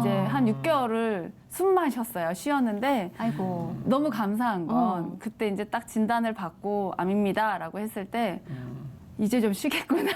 이제 한 6개월을 숨만 쉬었어요. 쉬었는데 아이고. 너무 감사한 건 그때 이제 딱 진단을 받고 암입니다라고 했을 때 이제 좀 쉬겠구나.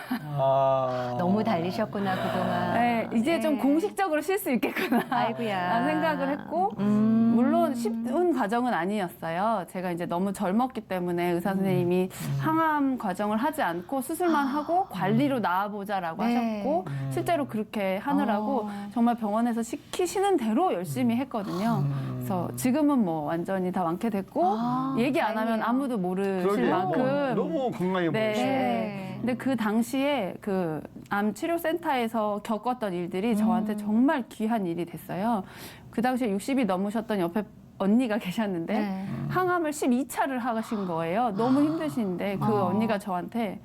너무 달리셨구나, 그동안. 네, 이제 네. 좀 공식적으로 쉴 수 있겠구나. 아이고야. 라는 생각을 했고 물론 쉬운 과정은 아니었어요. 제가 이제 너무 젊었기 때문에 의사 선생님이 항암 과정을 하지 않고 수술만 하고 관리로 나아보자라고 네. 하셨고 실제로 그렇게 하느라고 정말 병원에서 시키시는 대로 열심히 했거든요. 그래서 지금은 뭐 완전히 다 완쾌됐고 얘기 안 하면 다행이에요. 아무도 모르실 그러게요. 만큼 너무 건강해 네. 보이시죠. 네. 근데 그 당시에 그 암 치료센터에서 겪었던 일들이 저한테 정말 귀한 일이 됐어요. 그 당시에 60이 넘으셨던 옆에 언니가 계셨는데 네. 항암을 12차를 하신 거예요. 너무 힘드신데 그 언니가 저한테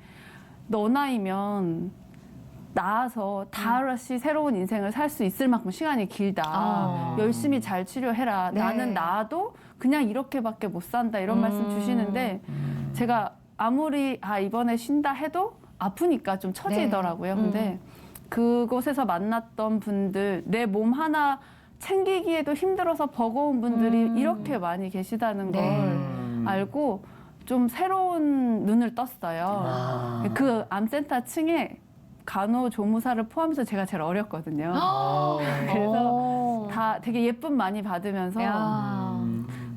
너 나이면 나아서 다시 새로운 인생을 살 수 있을 만큼 시간이 길다. 열심히 잘 치료해라. 네. 나는 나도 그냥 이렇게밖에 못 산다. 이런 말씀 주시는데 제가 아무리 이번에 쉰다 해도 아프니까 좀 처지더라고요. 근데 그곳에서 만났던 분들, 내 몸 하나 챙기기에도 힘들어서 버거운 분들이 이렇게 많이 계시다는 걸 알고 좀 새로운 눈을 떴어요. 그 암센터 층에 간호조무사를 포함해서 제가 제일 어렸거든요. 그래서 다 되게 예쁨 많이 받으면서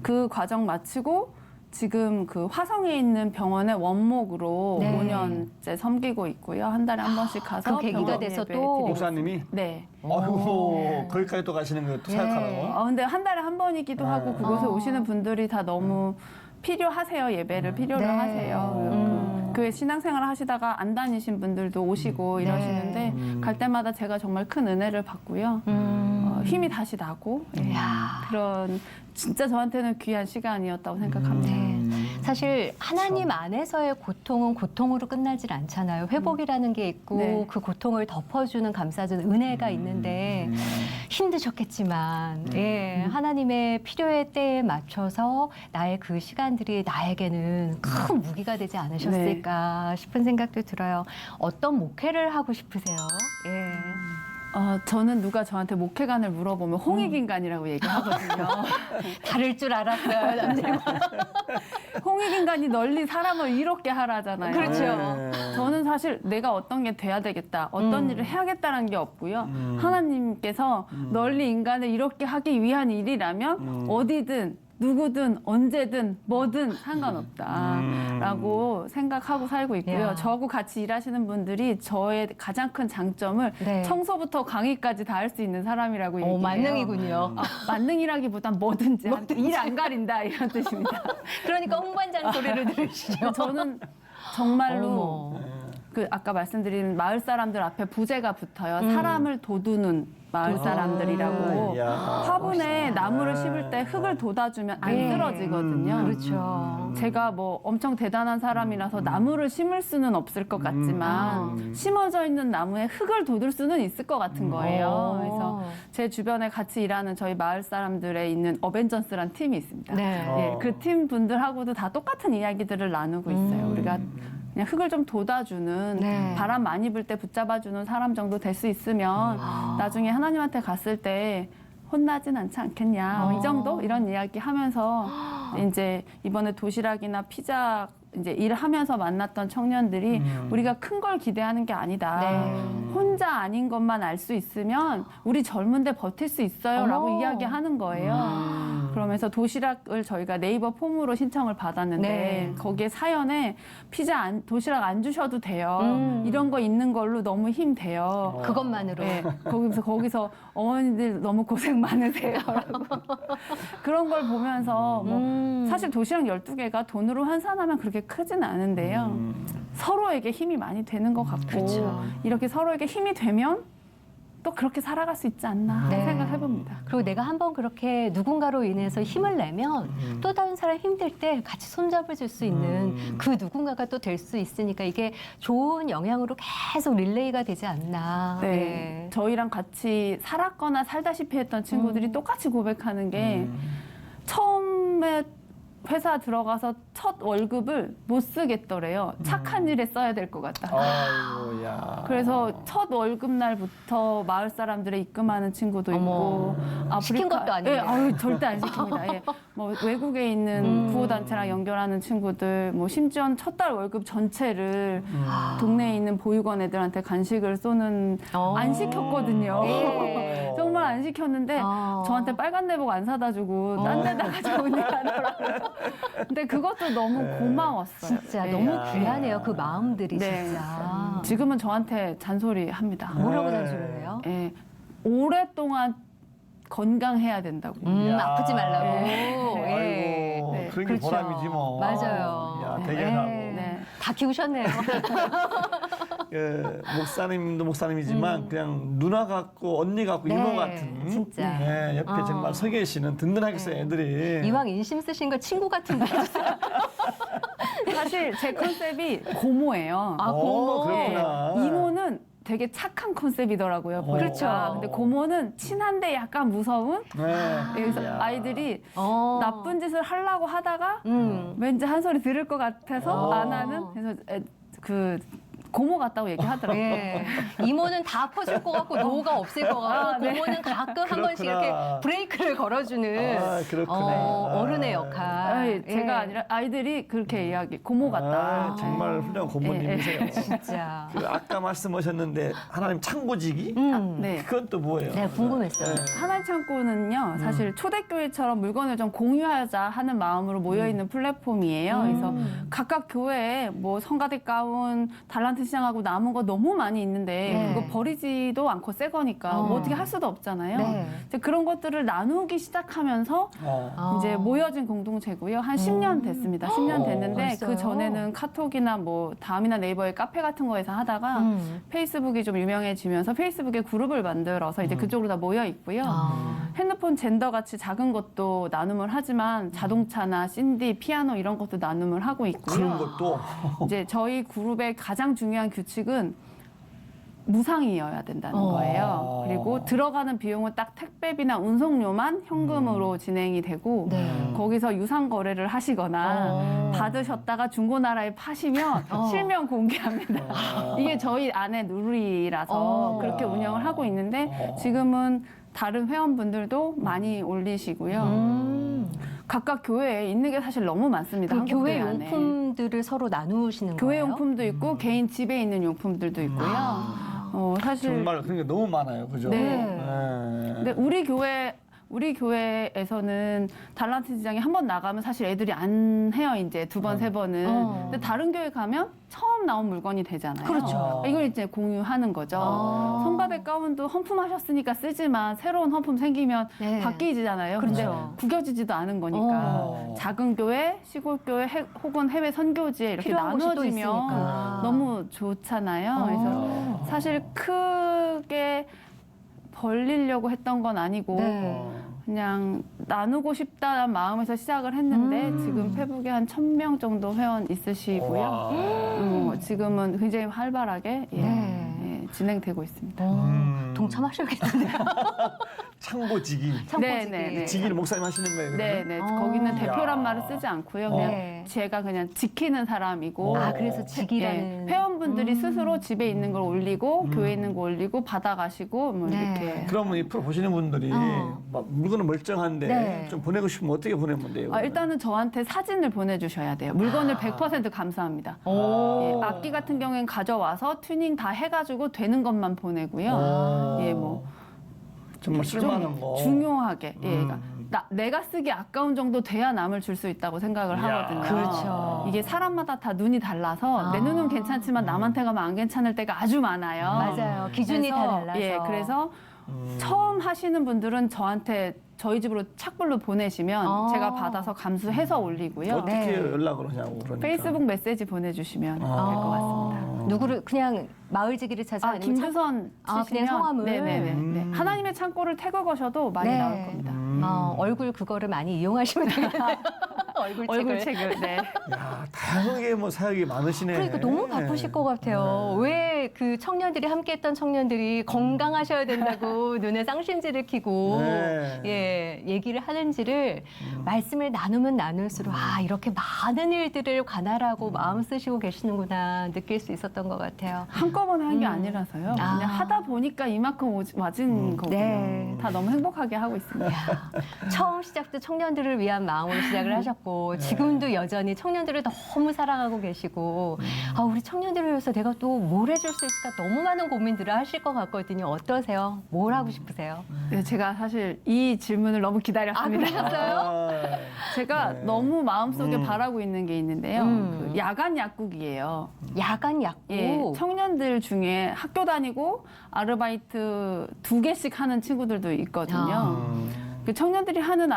그 과정 마치고 지금 그 화성에 있는 병원의 원목으로 네. 5년째 섬기고 있고요. 한 달에 한 번씩 가서 그 계기가 병원 돼서 예배 또 드리고 목사님이 네. 아이고 거기까지 또 가시는 것도 생각하라고. 근데 한 달에 한 번이기도 하고 그곳에 오시는 분들이 다 너무 필요하세요. 예배를 필요로 네. 하세요. 교회 신앙생활을 하시다가 안 다니신 분들도 오시고 이러시는데 갈 때마다 제가 정말 큰 은혜를 받고요. 힘이 다시 나고 그런 진짜 저한테는 귀한 시간이었다고 생각합니다. 네. 사실 하나님 안에서의 고통은 고통으로 끝나질 않잖아요. 회복이라는 게 있고 네. 그 고통을 덮어주는 감싸주는 은혜가 있는데 힘드셨겠지만 예, 하나님의 필요의 때에 맞춰서 나의 그 시간들이 나에게는 큰 무기가 되지 않으셨을까 싶은 생각도 들어요. 어떤 목회를 하고 싶으세요? 예. 저는 누가 저한테 목회관을 물어보면 홍익인간이라고 얘기하거든요. 다를 줄 알았어요, 남자분. 홍익인간이 널리 사람을 이롭게 하라잖아요. 그렇죠. 네. 저는 사실 내가 어떤 게 돼야 되겠다, 어떤 일을 해야겠다는 게 없고요. 하나님께서 널리 인간을 이렇게 하기 위한 일이라면 어디든 누구든 언제든 뭐든 상관없다라고 생각하고 살고 있고요. 야. 저하고 같이 일하시는 분들이 저의 가장 큰 장점을 네. 청소부터 강의까지 다 할 수 있는 사람이라고 얘기해요. 만능이군요. 만능이라기보단 뭐든지 일 안 가린다 이런 뜻입니다. 그러니까 홍반장 소리를 들으시죠. 저는 정말로 어머. 그 아까 말씀드린 마을 사람들 앞에 부제가 붙어요. 사람을 도두는 마을 사람들이라고. 야. 화분에 나무를 심을 때 흙을 돋아주면 안 네. 쓰러지거든요. 그렇죠. 제가 뭐 엄청 대단한 사람이라서 나무를 심을 수는 없을 것 같지만 심어져 있는 나무에 흙을 돋을 수는 있을 것 같은 거예요. 그래서 제 주변에 같이 일하는 저희 마을 사람들에 있는 어벤져스란 팀이 있습니다. 네. 예, 그 팀 분들하고도 다 똑같은 이야기들을 나누고 있어요. 우리가 그냥 흙을 좀 돋아주는 네. 바람 많이 불 때 붙잡아주는 사람 정도 될 수 있으면 나중에 하나님한테 갔을 때 혼나진 않지 않겠냐. 이 정도 이런 이야기 하면서 이제 이번에 도시락이나 피자 이제 일을 하면서 만났던 청년들이 우리가 큰 걸 기대하는 게 아니다. 네. 혼자 아닌 것만 알 수 있으면 우리 젊은데 버틸 수 있어요라고 어머. 이야기하는 거예요. 그러면서 도시락을 저희가 네이버 폼으로 신청을 받았는데 네. 거기에 사연에 도시락 안 주셔도 돼요. 이런 거 있는 걸로 너무 힘돼요. 그것만으로. 네, 거기서 어머니들 너무 고생 많으세요라고 그런 걸 보면서 뭐 사실 도시락 12개가 돈으로 환산하면 그렇게 크진 않은데요. 서로에게 힘이 많이 되는 것 같고 그렇죠. 이렇게 서로에게 힘이 되면 또 그렇게 살아갈 수 있지 않나 네. 생각해봅니다. 그리고 내가 한번 그렇게 누군가로 인해서 힘을 내면 또 다른 사람 힘들 때 같이 손잡을 줄 수 있는 그 누군가가 또 될 수 있으니까 이게 좋은 영향으로 계속 릴레이가 되지 않나. 네. 저희랑 같이 살았거나 살다시피 했던 친구들이 똑같이 고백하는 게 처음에 회사 들어가서 첫 월급을 못 쓰겠더래요. 착한 일에 써야 될 것 같다. 아이고, 야. 그래서 첫 월급 날부터 마을 사람들에 입금하는 친구도 있고 시킨 것도 아닌데. 예, 아유, 절대 안 시킵니다. 예. 뭐 외국에 있는 구호단체랑 연결하는 친구들, 뭐 심지어 첫 달 월급 전체를 동네에 있는 보육원 애들한테 간식을 쏘는 안 시켰거든요. 예. 정말 안 시켰는데 저한테 빨간 내복 안 사다 주고 딴 데다가 좋은 일 하더라고요. 근데 그것도 너무 고마웠어요. 진짜 예. 너무 귀하네요. 그 마음들이 네. 진짜. 지금은 저한테 잔소리 합니다. 뭐라고 잔소리를 해요? 예, 오랫동안 건강해야 된다고. 야. 아프지 말라고. 아이고, 예. 네. 그런 게 그렇죠. 보람이지 뭐. 맞아요. 야, 네. 대견하고. 네. 다 키우셨네요. 그 목사님도 목사님이지만 그냥 누나 같고 언니 같고 네, 이모 같은 진짜. 네, 옆에 정말 서 계시는 든든하겠어요 애들이. 이왕 인심 쓰신 걸 친구 같은데 해주세요. 사실 제 컨셉이 고모예요. 아, 고모. 그렇구나. 네. 이모는 되게 착한 컨셉이더라고요. 보니까. 그렇죠. 근데 고모는 친한데 약간 무서운. 네. 그래서 이야. 아이들이 어. 나쁜 짓을 하려고 하다가 왠지 한 소리 들을 것 같아서 안 하는. 그래서 그 고모 같다고 얘기하더라고요. 예. 이모는 다 퍼줄 것 같고 노가 없을 것 같고 네. 고모는 가끔 한 번씩 이렇게 그렇구나. 브레이크를 걸어주는 아, 그렇구나. 어른의 역할. 아이, 제가 예. 아니라 아이들이 그렇게 이야기. 고모 같다. 아, 정말 훌륭한 고모님이세요. 진짜. 그 아까 말씀하셨는데 하나님 창고지기? 네. 그건 또 뭐예요? 네, 궁금했어요. 하나의 창고는요, 사실 초대교회처럼 물건을 좀 공유하자 하는 마음으로 모여있는 플랫폼이에요. 그래서 각각 교회에 뭐 성가대 가운, 달란트 시장하고 남은 거 너무 많이 있는데 네. 그거 버리지도 않고 새 거니까 뭐 어떻게 할 수도 없잖아요. 네. 이제 그런 것들을 나누기 시작하면서 이제 모여진 공동체고요. 한 10년 됐습니다. 10년 됐는데 벌써요? 그 전에는 카톡이나 뭐 다음이나 네이버에 카페 같은 거에서 하다가 페이스북이 좀 유명해지면서 페이스북에 그룹을 만들어서 이제 그쪽으로 다 모여 있고요. 핸드폰 젠더 같이 작은 것도 나눔을 하지만 자동차나 CD, 피아노 이런 것도 나눔을 하고 있고요. 그런 것도 이제 저희 그룹의 가장 중요한 규칙은 무상이어야 된다는 거예요. 그리고 들어가는 비용은 딱 택배비나 운송료만 현금으로 진행이 되고 네. 거기서 유상 거래를 하시거나 받으셨다가 중고나라에 파시면 실명 공개합니다. 이게 저희 안에 룰이라서 그렇게 운영을 하고 있는데 지금은 다른 회원분들도 많이 올리시고요. 각각 교회에 있는 게 사실 너무 많습니다. 그 한국 교회 교회 안에. 용품들 용품들을 서로 나누시는 교회 거예요? 용품도 있고 개인 집에 있는 용품들도 있고요. 사실 정말 그런 게 너무 많아요, 그죠? 네. 근데 우리 교회에서는 달란트 지장이 한 번 나가면 사실 애들이 안 해요. 이제 두 번, 세 번은. 근데 다른 교회 가면 처음 나온 물건이 되잖아요. 그렇죠. 이걸 이제 공유하는 거죠. 손바닥 가운도 헌품하셨으니까 쓰지만 새로운 헌품 생기면 네. 바뀌잖아요. 근데 그렇죠. 구겨지지도 않은 거니까. 작은 교회, 시골 교회 혹은 해외 선교지에 이렇게 필요한 곳이 또 나누어지면 있으니까. 너무 좋잖아요. 그래서 사실 크게 벌리려고 했던 건 아니고 네. 그냥 나누고 싶다는 마음에서 시작을 했는데 지금 페북에 한 1,000명 정도 회원 있으시고요. 지금은 굉장히 활발하게 예, 진행되고 있습니다. 동참하셔야겠는데요. 창고지기. 창고지기. 네. 지기를 목사님 하시는 거예요, 그러면? 네네. 거기는 대표란 말을 쓰지 않고요. 그냥 네. 제가 그냥 지키는 사람이고. 아, 그래서 직이라는. 예, 회원분들이 스스로 집에 있는 걸 올리고 교회에 있는 거 올리고 받아가시고 뭐 네. 이렇게. 그러면 이 프로 보시는 분들이 막 물건은 멀쩡한데 네. 좀 보내고 싶으면 어떻게 보내면 돼요? 일단은 저한테 사진을 보내주셔야 돼요. 물건을 100% 감사합니다. 예, 악기 같은 경우엔 가져와서 튜닝 다 해가지고 되는 것만 보내고요. 예, 뭐 정말 쓸만한 거. 중요하게. 예, 그러니까 내가 쓰기 아까운 정도 돼야 남을 줄 수 있다고 생각을 하거든요. 그렇죠. 이게 사람마다 다 눈이 달라서 내 눈은 괜찮지만 남한테 가면 안 괜찮을 때가 아주 많아요. 맞아요. 기준이 다 그래서, 달라서. 예, 그래서 처음 하시는 분들은 저한테 저희 집으로 착불로 보내시면 제가 받아서 감수해서 올리고요. 어떻게 네. 연락을 하냐고 그러니까. 페이스북 메시지 보내주시면 될 것 같습니다. 누구를 그냥 마을지기를 찾아 아니면 김주선 그냥 치시면 성함을? 네네네. 하나님의 창고를 태그 거셔도 많이 네. 나올 겁니다. 얼굴 그거를 많이 이용하시면 되겠다. 얼굴 책을. 네. 야, 다양하게 뭐 사역이 많으시네. 그러니까 너무 바쁘실 것 같아요. 왜 그 청년들이 함께했던 청년들이 건강하셔야 된다고 눈에 쌍심지를 켜고 네. 예 얘기를 하는지를 말씀을 나누면 나눌수록 아 이렇게 많은 일들을 관할하고 마음 쓰시고 계시는구나 느낄 수 있었던 것 같아요. 한꺼번에 한 게 아니라서요. 아. 그냥 하다 보니까 이만큼 맞은 거고요. 네. 다 너무 행복하게 하고 있습니다. 처음 시작도 청년들을 위한 마음으로 시작을 하셨고 지금도 여전히 청년들을 너무 사랑하고 계시고 아 우리 청년들을 위해서 내가 또 뭘 해줄 수 있을까 너무 많은 고민들을 하실 것 같거든요. 어떠세요? 뭘 하고 싶으세요? 네, 제가 사실 이 질문을 너무 기다렸습니다. 그러셨어요? 제가 너무 마음속에 바라고 있는 게 있는데요. 그 야간 약국이에요. 야간 약국. 예, 청년들 중에 학교 다니고 아르바이트 2개씩 하는 친구들도 있거든요. 그 청년들이 하는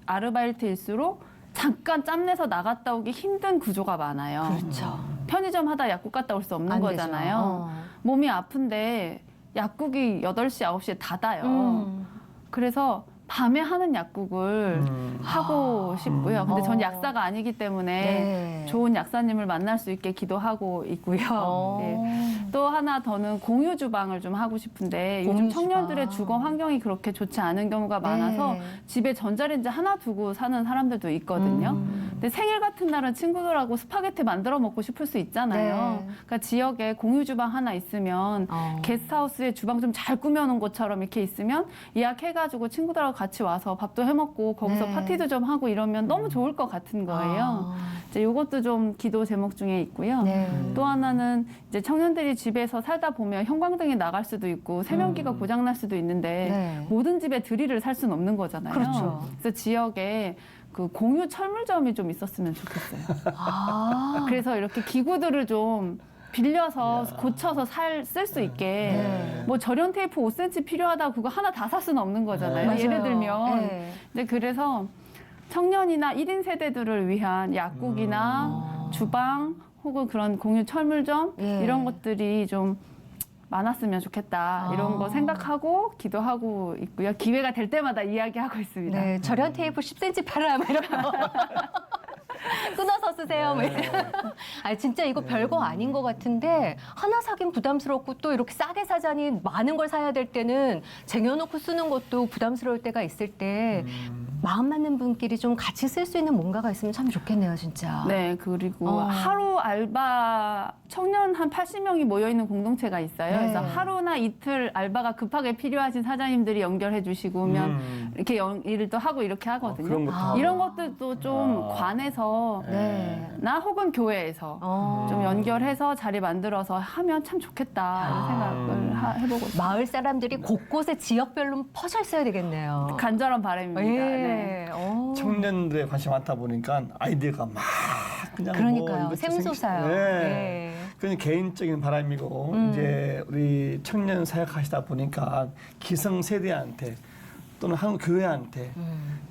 아르바이트일수록 잠깐 짬내서 나갔다 오기 힘든 구조가 많아요. 그렇죠. 편의점 하다 약국 갔다 올 수 없는 안 되죠. 거잖아요. 몸이 아픈데 약국이 8시, 9시에 닫아요. 그래서 밤에 하는 약국을 하고 싶고요. 근데 전 약사가 아니기 때문에 네. 좋은 약사님을 만날 수 있게 기도하고 있고요. 예. 또 하나 더는 공유 주방을 좀 하고 싶은데 요즘 공유 청년들의 주방. 주거 환경이 그렇게 좋지 않은 경우가 많아서 집에 전자레인지 하나 두고 사는 사람들도 있거든요. 근데 생일 같은 날은 친구들하고 스파게티 만들어 먹고 싶을 수 있잖아요. 네. 그러니까 지역에 공유 주방 하나 있으면 게스트하우스에 주방 좀 잘 꾸며놓은 곳처럼 이렇게 있으면 예약해가지고 친구들하고 같이 와서 밥도 해먹고 거기서 네. 파티도 좀 하고 이러면 너무 좋을 것 같은 거예요. 이제 이것도 좀 기도 제목 중에 있고요. 네. 또 하나는 이제 청년들이 집에서 살다 보면 형광등이 나갈 수도 있고 세면기가 고장 날 수도 있는데 네. 모든 집에 드릴을 살 수는 없는 거잖아요. 그렇죠. 그래서 지역에 그 공유 철물점이 좀 있었으면 좋겠어요. 그래서 이렇게 기구들을 좀 빌려서 고쳐서 쓸 수 있게 뭐 절연 테이프 5cm 필요하다 그거 하나 다 살 수는 없는 거잖아요. 맞아요. 예를 들면. 네. 근데 그래서 청년이나 1인 세대들을 위한 약국이나 주방 혹은 그런 공유 철물점 예. 이런 것들이 좀 많았으면 좋겠다. 이런 거 생각하고 기도하고 있고요. 기회가 될 때마다 이야기하고 있습니다. 네, 절연 테이프 10cm 팔아 뭐 이런 거. 끊어서 쓰세요. 뭐 이런. 아 진짜 이거 별거 아닌 것 같은데 하나 사긴 부담스럽고 또 이렇게 싸게 사자니 많은 걸 사야 될 때는 쟁여놓고 쓰는 것도 부담스러울 때가 있을 때 마음 맞는 분끼리 좀 같이 쓸 수 있는 뭔가가 있으면 참 좋겠네요, 진짜. 네, 그리고 어. 하루 알바 청년 한 80명이 모여 있는 공동체가 있어요. 네. 그래서 하루나 이틀 알바가 급하게 필요하신 사장님들이 연결해 주시고 오면 이렇게 일을 또 하고 이렇게 하거든요. 그런 것도 이런 것들도 좀 관에서 네. 나 혹은 교회에서 좀 연결해서 자리 만들어서 하면 참 좋겠다 이런 생각을 해보고 있습니다. 마을 사람들이 곳곳에 지역별로 퍼져 있어야 되겠네요. 간절한 바람입니다. 네. 예. 어. 청년들의 관심이 많다 보니까 아이디어가 막 그냥 그러니까요. 뭐 샘솟아요. 네. 예. 그건 개인적인 바람이고 이제 우리 청년 사역하시다 보니까 기성세대한테 또는 한국 교회한테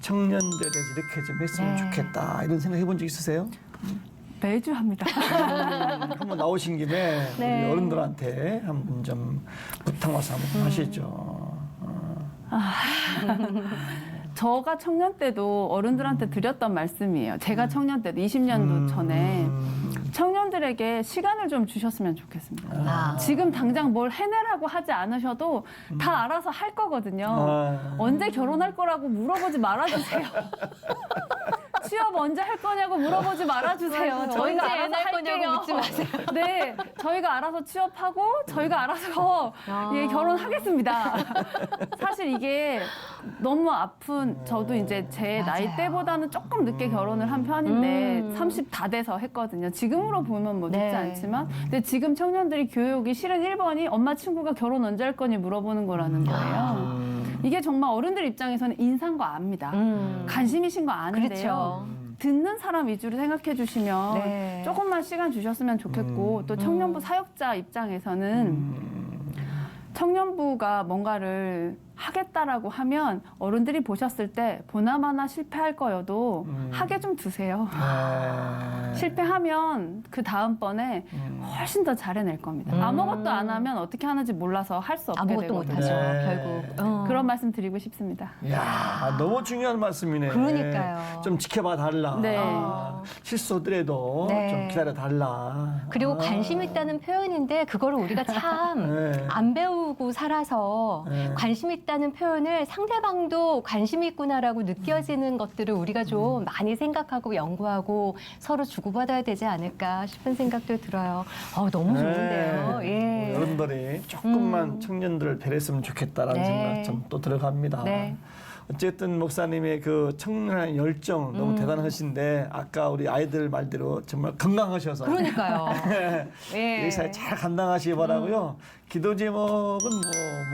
청년들에 대해서 이렇게 좀 했으면 네. 좋겠다 이런 생각 해본 적 있으세요? 매주 합니다. 한번 나오신 김에 네. 우리 어른들한테 한번 좀 부탁 와서 한번 하시죠. 저가 청년 때도 어른들한테 드렸던 말씀이에요. 제가 청년 때도 20년도 전에 청년들에게 시간을 좀 주셨으면 좋겠습니다. 아. 지금 당장 뭘 해내라고 하지 않으셔도 다 알아서 할 거거든요. 언제 결혼할 거라고 물어보지 말아주세요. 취업 언제 할 거냐고 물어보지 말아주세요. 맞아요. 저희가 언제 알아서 애 낳을 거냐고 할게요. 묻지 마세요. 네, 저희가 알아서 취업하고 저희가 알아서 예, 결혼하겠습니다. 사실 이게 너무 아픈 저도 이제 제 맞아요. 나이대보다는 조금 늦게 결혼을 한 편인데 30 다 돼서 했거든요. 지금으로 보면 뭐 늦지 네. 않지만 근데 지금 청년들이 교육이 실은 1번이 엄마 친구가 결혼 언제 할 거니 물어보는 거라는 거예요. 이게 정말 어른들 입장에서는 인상과 압니다. 관심이신 거 아는데요. 그렇죠. 듣는 사람 위주로 생각해 주시면 네. 조금만 시간 주셨으면 좋겠고 또 청년부 사역자 입장에서는 청년부가 뭔가를 하겠다라고 하면 어른들이 보셨을 때 보나마나 실패할 거여도 하게 좀 두세요. 네. 실패하면 그 다음번에 훨씬 더 잘해낼 겁니다. 아무것도 안 하면 어떻게 하는지 몰라서 할 수 없게 아무것도 되거든요. 못하죠, 네. 결국. 그런 말씀 드리고 싶습니다. 이야, 너무 중요한 말씀이네. 그러니까요. 좀 지켜봐 달라. 네. 실수하더라도 네. 좀 기다려 달라. 그리고 관심 있다는 표현인데 그거를 우리가 참 네. 안 배우고 살아서 네. 관심 있다는 표현을 상대방도 관심 있구나라고 느껴지는 것들을 우리가 좀 많이 생각하고 연구하고 서로 주고받아야 되지 않을까 싶은 생각도 들어요. 너무 좋은데요. 네. 예. 우리 어른들이 조금만 청년들을 배려했으면 좋겠다라는 네. 생각 좀 또 들어갑니다. 네. 어쨌든 목사님의 그 청년의 열정 너무 대단하신데 아까 우리 아이들 말대로 정말 건강하셔서 그러니까요. 예. 이 사회 잘 감당하시기 바라고요. 기도 제목은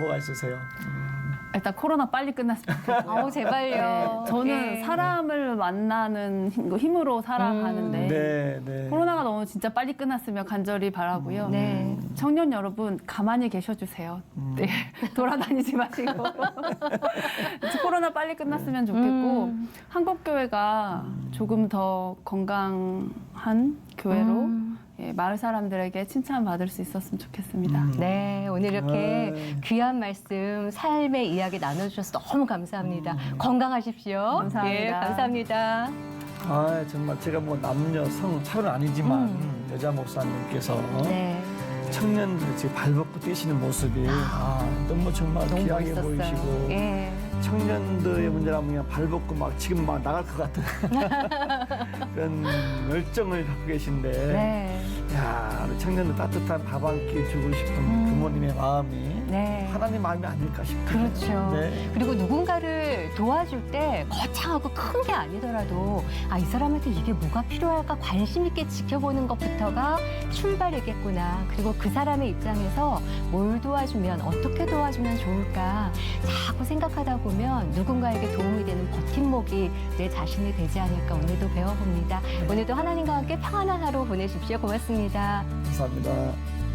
뭐가 있으세요? 일단 코로나 빨리 끝났으면 좋겠고요. 아우 제발요. 저는 예. 사람을 만나는 힘으로 살아가는데 네, 네. 코로나가 너무 진짜 빨리 끝났으면 간절히 바라고요. 네. 청년 여러분 가만히 계셔주세요. 네. 돌아다니지 마시고 코로나 빨리 끝났으면 좋겠고 한국교회가 조금 더 건강한 교회로 예, 마을 사람들에게 칭찬받을 수 있었으면 좋겠습니다. 네, 오늘 이렇게 귀한 말씀, 삶의 이야기 나눠주셔서 너무 감사합니다. 건강하십시오. 감사합니다. 예, 감사합니다. 아 정말 제가 뭐 남녀 성 차별은 아니지만 여자 목사님께서 네, 청년들 지금 발벗고 뛰시는 모습이 너무 정말 너무 귀하게 멋있었어요. 보이시고 예. 청년들의 문제라면 그냥 발벗고 막 지금 막 나갈 것 같은 그런 열정을 갖고 계신데 네, 야 우리 청년들 따뜻한 밥 한 끼 주고 싶은 부모님의 마음이 네. 하나님 마음이 아닐까 싶어요. 그렇죠. 네. 그리고 누군가를 도와줄 때 거창하고 큰 게 아니더라도 이 사람한테 이게 뭐가 필요할까 관심 있게 지켜보는 것부터가 출발이겠구나. 그리고 그 사람의 입장에서 뭘 도와주면 어떻게 도와주면 좋을까 자꾸 생각하다 보면 누군가에게 도움이 되는 버팀목이 내 자신이 되지 않을까 오늘도 배워봅니다. 오늘도 하나님과 함께 평안한 하루 보내십시오. 고맙습니다. 감사합니다.